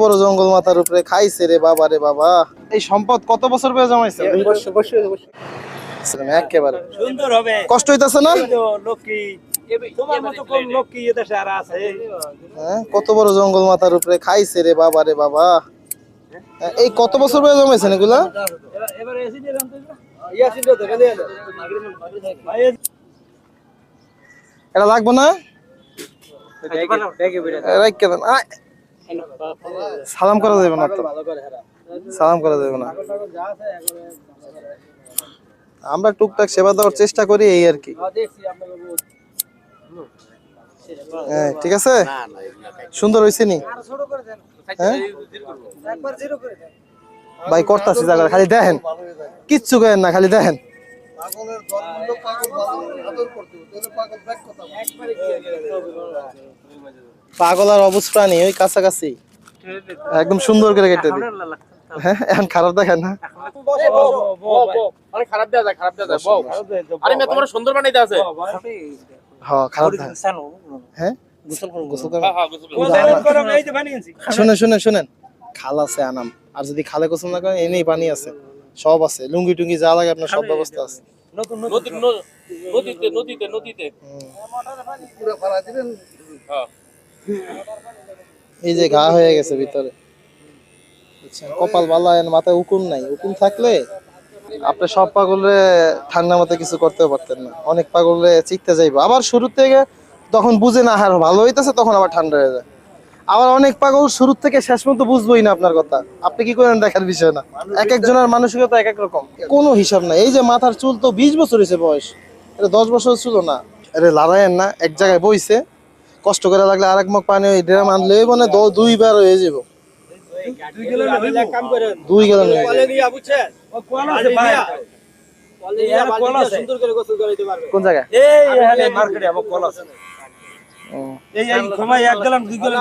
বড় জঙ্গল মাথার উপরে খাইছে রে বাবা রে বাবা। এই সম্পদ কত বছর পরে জমাইছে? একেবারে সুন্দর হবে। কষ্ট হইতাছে না? লক্ষ্মী তোমার মতো কোন লক্ষ্মী এদেশে আর আছে? হ্যাঁ, কত বড় জঙ্গল মাথার উপরে খাইছে রে বাবা রে বাবা। এই কত বছর পরে জমাইছেন এগুলা? এবারে এসি দিলাম তো ইয়াসিন তো দেখে দিল। এটা লাগবে না? সালাম করা যাবে না তো, সালাম করা যাবে না। আমরা টুকটাক সেবা দেওয়ার চেষ্টা করি এই আর কি। হ্যাঁ ঠিক আছে, সুন্দর হয়েছে নি? হ্যাঁ ভাই করতাছি জায়গা, খালি দেখেন, কিচ্ছু করেন না, খালি দেখেন। পাগল আর অবুঝ প্রাণী ওই কাছাকাছি, একদম সুন্দর করে কেটে দিই। হ্যাঁ এখন খারাপ দেখেন না? খারাপ দেয়া যায়, খারাপ দেয়া যায়। বউ আরে মে তোমার সুন্দর বানাইতে আছে। হ্যাঁ খারাপ দেখেন। হ্যাঁ গোসল করেন। শুনেন শুনেন শুনেন, খাল আছে আনাম, আর যদি খালে গোসল না করেন এনেই পানি আছে, সব আছে, লুঙ্গি টুঙ্গি যা লাগে আপনার সব ব্যবস্থা আছে। নদীতে এই যে ঘা হয়ে গেছে ভিতরে, কপাল বালা, মাথায় উকুন নাই, উকুন থাকলে আপনি সব পাগলে ঠান্ডা মতো কিছু করতে পারতেন না। অনেক পাগলে চিকতে যাইবো, আবার শুরু থেকে তখন বুঝে না আর ভালো হইতেছে, তখন আবার ঠান্ডা হয়ে যায়। আবার অনেক পাগল শুরু থেকে শেষ পর্যন্ত বুঝবোই না আপনার কথা, আপনি কি করেন দেখার বিষয় না। এক একজনের মানসিকতা এক এক রকম, কোনো হিসাব নাই। এই যে মাথার চুল তো 20 বছর হয়েছে বয়স, এটা 10 বছর ছিল না। এটা লড়াইয়ের না, এক জায়গায় বইছে, কষ্ট করে লাগলে আরেক মগ পানি ওই ড্রাম আনলে মানে 2বার হয়ে যাব। 2 গেলাম কোন জায়গায়? এই মার্কেটে আমার কল আছে। এই ঘুমাই 1 গেলাম 2 গেলাম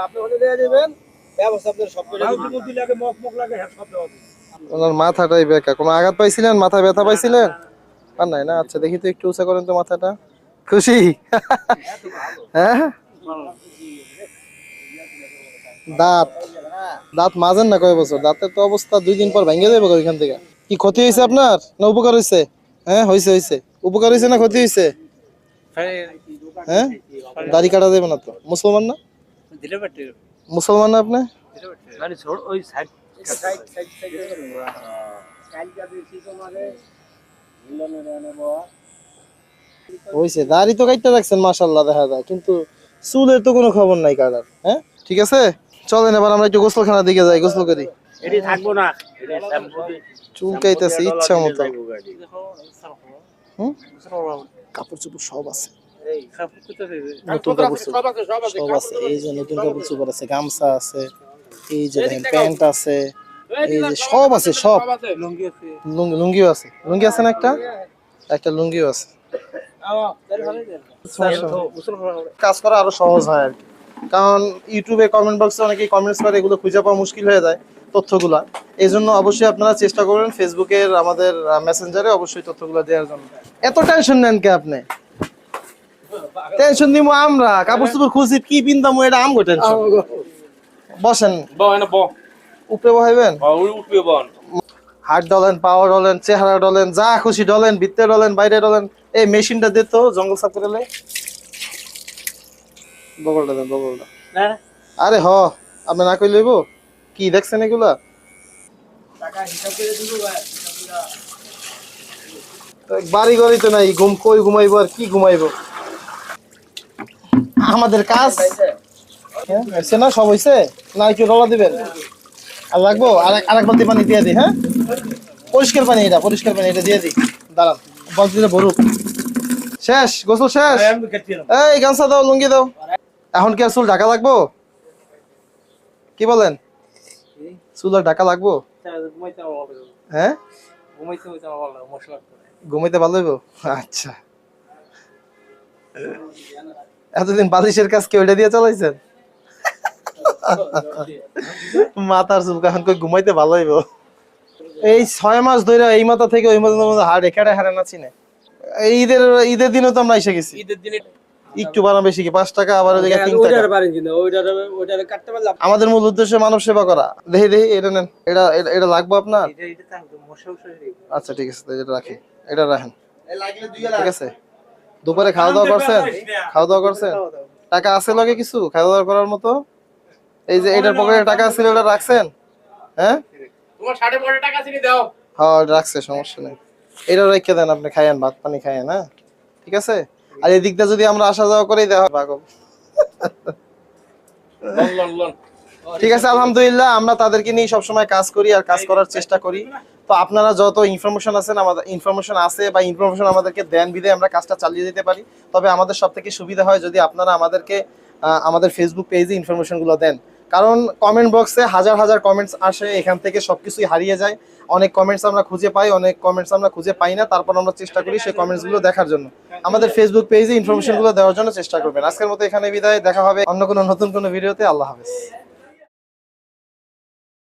আপনি হলে দিয়ে দিবেন, ব্যবস্থা আপনাদের সব করে দিবেন। দুধ লাগে মক লাগে সব দেওয়া দিবেন। ওনার মাথাটাই বেঁকা। কোনো আঘাত পাইছিলেন, মাথা ব্যথা পাইছিলেন? আর নাই না? আচ্ছা দেখি তো, একটু উঁচা করেন তো মাথাটা। খুশি? হ্যাঁ দাঁত দাঁত মাজেন না কয় বছর? দাঁতের তো অবস্থা 2 দিন পর ভেঙে যাবে ওইখান থেকে। কি ক্ষতি হয়েছে আপনার না উপকার হয়েছে? হ্যাঁ হয়েছে হয়েছে। উপকার হয়েছে না ক্ষতি হয়েছে? হ্যাঁ দাড়ি কাটা দেবে না তো? মুসলমান না? মুসলমান না আপনি? হয়েছে, দাড়ি তো কাটতে রাখছেন মাশাআল্লাহ দেখা যায়, কিন্তু চুলের তো কোনো খবর নাই কাটার। হ্যাঁ ঠিক আছে, চলেন এবার আমরা একটু গোসলখানার দিকে যাই, গোসল করি। এটি থাকবো না, চুল কাইতেছে ইচ্ছা মতো। কাপড় চোপড় সব আছে, নতুন কাপড় চোপড় সব আছে। এই যে নতুন কাপড় চোপড় আছে, গামছা আছে, এই যে প্যান্ট আছে, এই যে সব আছে, সব লুঙ্গিও আছে। লুঙ্গি আছে না? একটা লুঙ্গিও আছে। কাজ করা আরো সহজ হয় আর কি, কারণ ইউটিউবে কমেন্ট বক্সে অনেকেই কমেন্টস করে, এগুলো খুঁজে পাওয়া মুশকিল হয়ে যায় তথ্যগুলা। এই জন্য অবশ্যই আপনারা চেষ্টা করবেন ফেসবুকের আমাদের মেসেঞ্জারে অবশ্যই তথ্যগুলো দেওয়ার জন্য। এত টেনশন নেন কে আপনি? টেনশন দিব আমরা, কাপড় চোপড় খুঁজি কি পিন্দামো, এটা আমগো টেনশন। বসেন, উপরে বহাইবেন, হাত ডলেন, পাওয়ার ডলেন, চেহারা ডলেন, যা খুশি ডলেন, ভিতরে ডলেন, বাইরে ডলেন। এই মেশিনটা দে তো, জঙ্গল সাফ করে লে। বগলটা দেন, বগলটা। আরে হ, আপনি না কই লইব? কি দেখছেন এগুলা? বাড়ি ঘরই তো নাই, কই ঘুমাইবো আর কি ঘুমাইবো? আমাদের কাজ হয়েছে না, সব হয়েছে না? একটু রলা দিবেন আর লাগবো, আরেক বালতি পানি দিয়ে দিই। হ্যাঁ পরিষ্কার পানি, এটা পরিষ্কার পানি, এটা দিয়ে দিই। দাঁড়ান, বালতিটা ভরুক। শেষ গোসল শেষ? এই গামছা দাও, লুঙ্গি দাও। এখন কি আর চুল ঢাকা লাগবো? কি বলেন, চুল আর ঢাকা লাগবো? হ্যাঁ ঘুমাইতে ভালো হইব। আচ্ছা, এতদিন বালিশের কাজ কি ওইটা দিয়ে চালাইছেন? মাথার চুল এখন কই ঘুমাইতে ভালো হইব? এই 6 মাস ধরে এই মাথা থেকে ওই মাথা হাড় এখানে হারে নাচি না। ঈদের দিনে তো আমরা এসে গেছি। ঈদের দিনে একটু বাড়ান বেশি কি 5 টাকা আবার ওদিকে 3 টাকা। ওইটার কাটতে পারলাম আমাদের মূল উদ্দেশ্য মানব সেবা করা। দেখি এটা নেন, এটা লাগবে আপনার? আচ্ছা ঠিক আছে, এটা রাখি, এটা রাখেন, ঠিক আছে। দুপুরে খাওয়া দাওয়া করছেন? টাকা আছে লগে কিছু খাওয়া দাওয়া করার মতো? এই যে এটার পকেটে টাকা ছিল, ওটা রাখছেন? হ্যাঁ তোমার 5.5 টাকা চিনি দাও। হ্যাঁ রাখছে, সমস্যা নেই। এটা রেখে দেন, আপনি খাইয়েন, ভাত পানি খাইয়েন, হ্যাঁ ঠিক আছে। আর এই দিকটা যদি আমরা আসা যাওয়া করি দেখা পাগল। লন ঠিক আছে, আলহামদুলিল্লাহ আমরা তাদেরকে নিয়ে সবসময় কাজ করি আর কাজ করার চেষ্টা করি। তো আপনারা যত ইনফরমেশন আছেন, আমাদের ইনফরমেশন আছে বা ইনফরমেশন আমাদেরকে দেন বিধে আমরা কাজটা চালিয়ে যেতে পারি। তবে আমাদের সব থেকে সুবিধা হয় যদি আপনারা আমাদেরকে আমাদের ফেসবুক পেজে ইনফরমেশনগুলো দেন, কারণ কমেন্ট বক্সে হাজার হাজার কমেন্টস আসে, এখান থেকে সবকিছুই হারিয়ে যায়। অনেক কমেন্টস আমরা খুঁজে পাই, অনেক কমেন্টস আমরা খুঁজে পাই না, তারপর আমরা চেষ্টা করি সেই কমেন্টসগুলো দেখার জন্য। আমাদের ফেসবুক পেজে ইনফরমেশনগুলো দেওয়ার জন্য চেষ্টা করবেন। আজকের মতো এখানে বিদায়, দেখা হবে অন্য কোনো নতুন কোনো ভিডিওতে। আল্লাহ হাফেজ।